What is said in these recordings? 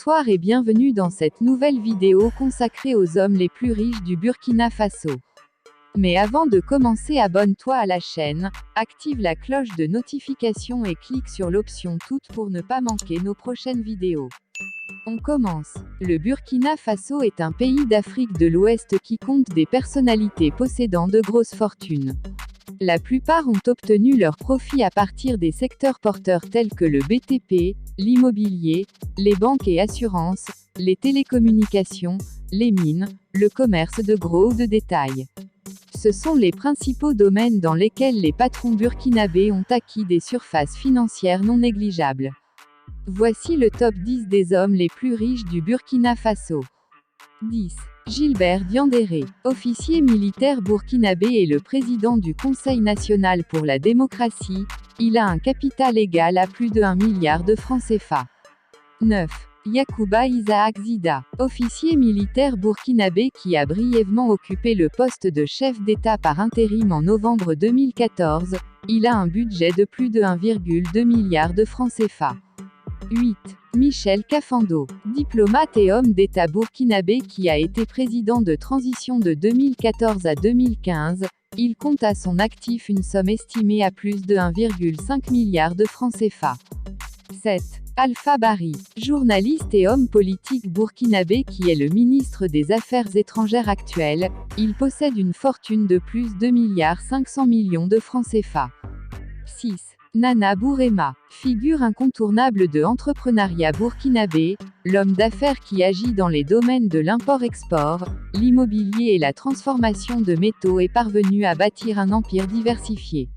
Bonsoir et bienvenue dans cette nouvelle vidéo consacrée aux hommes les plus riches du Burkina Faso. Mais avant de commencer, abonne-toi à la chaîne, active la cloche de notification et clique sur l'option toutes pour ne pas manquer nos prochaines vidéos. On commence. Le Burkina Faso est un pays d'Afrique de l'Ouest qui compte des personnalités possédant de grosses fortunes. La plupart ont obtenu leurs profits à partir des secteurs porteurs tels que le BTP, l'immobilier, les banques et assurances, les télécommunications, les mines, le commerce de gros ou de détail. Ce sont les principaux domaines dans lesquels les patrons burkinabés ont acquis des surfaces financières non négligeables. Voici le top 10 des hommes les plus riches du Burkina Faso. 10. Gilbert Diendéré, officier militaire burkinabé et le président du Conseil national pour la démocratie, il a un capital égal à plus de 1 milliard de francs CFA. 9. Yacouba Isaac Zida, officier militaire burkinabé qui a brièvement occupé le poste de chef d'État par intérim en novembre 2014, il a un budget de plus de 1,2 milliard de francs CFA. 8. Michel Kafando, diplomate et homme d'État burkinabé qui a été président de transition de 2014 à 2015, il compte à son actif une somme estimée à plus de 1,5 milliard de francs CFA. 7. Alpha Bari, journaliste et homme politique burkinabé qui est le ministre des Affaires étrangères actuel, il possède une fortune de plus de 2,5 milliards de francs CFA. 6. Nana Bourema, figure incontournable de l'entrepreneuriat burkinabé, l'homme d'affaires qui agit dans les domaines de l'import-export, l'immobilier et la transformation de métaux est parvenu à bâtir un empire diversifié.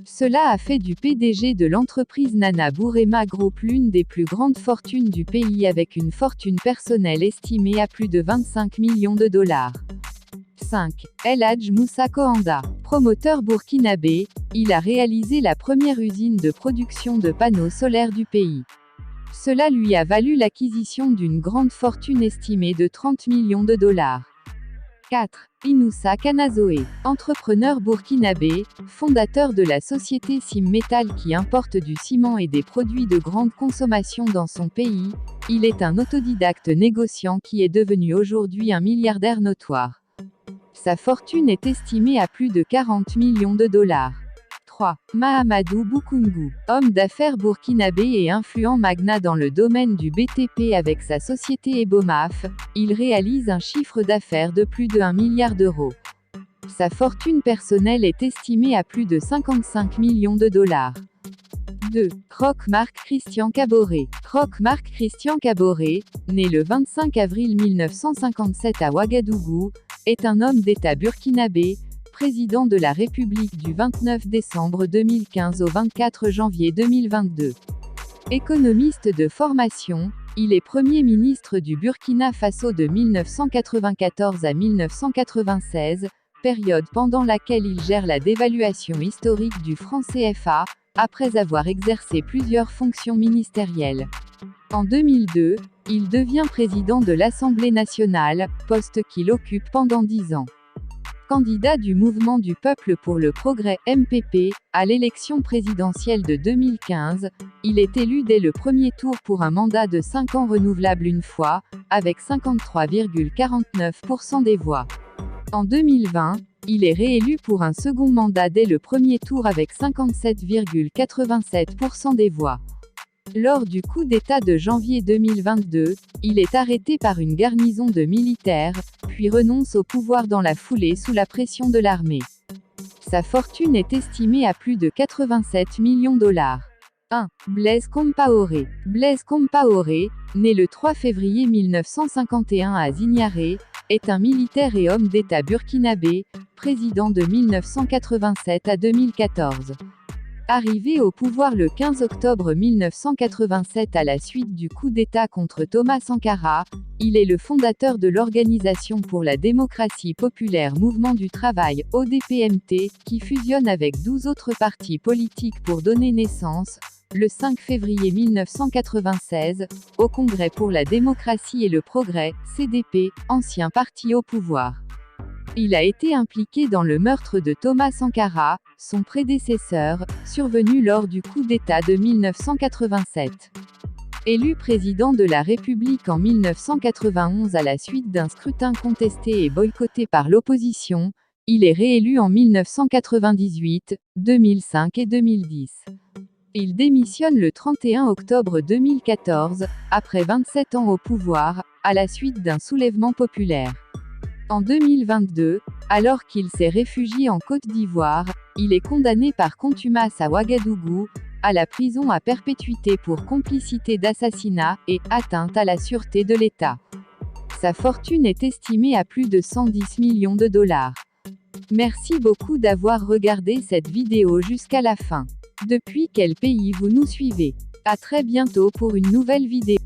Cela a fait du PDG de l'entreprise Nana Bourema Group l'une des plus grandes fortunes du pays avec une fortune personnelle estimée à plus de 25 millions de dollars. 5. El Hadj Moussa Kohanda, promoteur burkinabé, il a réalisé la première usine de production de panneaux solaires du pays. Cela lui a valu l'acquisition d'une grande fortune estimée de 30 millions de dollars. 4. Inoussa Kanazoé, entrepreneur burkinabé, fondateur de la société Sim Metal qui importe du ciment et des produits de grande consommation dans son pays, il est un autodidacte négociant qui est devenu aujourd'hui un milliardaire notoire. Sa fortune est estimée à plus de 40 millions de dollars. 3. Mahamadou Boukoungou, homme d'affaires burkinabé et influent magnat dans le domaine du BTP avec sa société Ebomaf, il réalise un chiffre d'affaires de plus de 1 milliard d'euros. Sa fortune personnelle est estimée à plus de 55 millions de dollars. 2. Croque-Marc Christian Caboret. Croque-Marc Christian Caboret, né le 25 avril 1957 à Ouagadougou, est un homme d'État burkinabé, président de la République du 29 décembre 2015 au 24 janvier 2022. Économiste de formation, il est Premier ministre du Burkina Faso de 1994 à 1996, période pendant laquelle il gère la dévaluation historique du franc CFA, après avoir exercé plusieurs fonctions ministérielles. En 2002, il devient président de l'Assemblée nationale, poste qu'il occupe pendant 10 ans. Candidat du Mouvement du Peuple pour le Progrès (MPP) à l'élection présidentielle de 2015, il est élu dès le premier tour pour un mandat de 5 ans renouvelable une fois, avec 53,49% des voix. En 2020, il est réélu pour un second mandat dès le premier tour avec 57,87% des voix. Lors du coup d'État de janvier 2022, il est arrêté par une garnison de militaires, puis renonce au pouvoir dans la foulée sous la pression de l'armée. Sa fortune est estimée à plus de 87 millions de dollars. 1. Blaise Compaoré. Blaise Compaoré, né le 3 février 1951 à Zignaré, est un militaire et homme d'État burkinabé, président de 1987 à 2014. Arrivé au pouvoir le 15 octobre 1987 à la suite du coup d'État contre Thomas Sankara, il est le fondateur de l'Organisation pour la démocratie populaire Mouvement du Travail, ODPMT, qui fusionne avec 12 autres partis politiques pour donner naissance, le 5 février 1996, au Congrès pour la démocratie et le progrès, CDP, ancien parti au pouvoir. Il a été impliqué dans le meurtre de Thomas Sankara, son prédécesseur, survenu lors du coup d'État de 1987. Élu président de la République en 1991 à la suite d'un scrutin contesté et boycotté par l'opposition, il est réélu en 1998, 2005 et 2010. Il démissionne le 31 octobre 2014, après 27 ans au pouvoir, à la suite d'un soulèvement populaire. En 2022, alors qu'il s'est réfugié en Côte d'Ivoire, il est condamné par contumace à Ouagadougou, à la prison à perpétuité pour complicité d'assassinat et atteinte à la sûreté de l'État. Sa fortune est estimée à plus de 110 millions de dollars. Merci beaucoup d'avoir regardé cette vidéo jusqu'à la fin. Depuis quel pays vous nous suivez? À très bientôt pour une nouvelle vidéo.